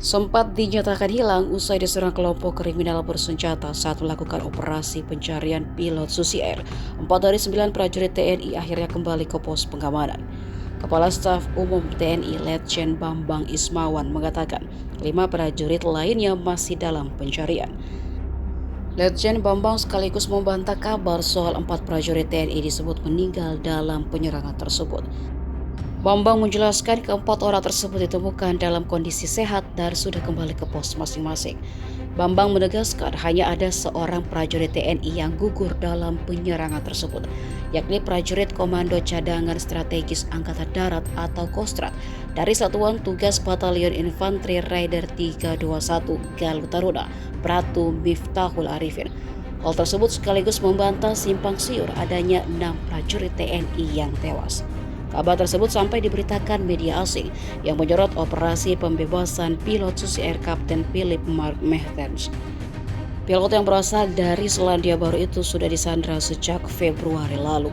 sempat dinyatakan hilang usai diserang kelompok kriminal bersenjata saat melakukan operasi pencarian pilot Susi Air. 4 dari 9 prajurit TNI akhirnya kembali ke pos pengamanan. Kepala Staf Umum TNI Letjen Bambang Ismawan mengatakan 5 prajurit lainnya masih dalam pencarian. Letjen Bambang sekaligus membantah kabar soal 4 prajurit TNI disebut meninggal dalam penyerangan tersebut. Bambang menjelaskan keempat orang tersebut ditemukan dalam kondisi sehat dan sudah kembali ke pos masing-masing. Bambang menegaskan hanya ada seorang prajurit TNI yang gugur dalam penyerangan tersebut, yakni prajurit Komando Cadangan Strategis Angkatan Darat atau Kostrad dari Satuan Tugas Batalion Infanteri Raider 321 Galuh Taruna, Pratu Miftahul Arifin. Hal tersebut sekaligus membantah simpang siur adanya 6 prajurit TNI yang tewas. Kabar tersebut sampai diberitakan media asing yang menyorot operasi pembebasan pilot Susi Air Kapten Philip Mark Mertens. Pilot yang berasal dari Selandia Baru itu sudah disandra sejak Februari lalu.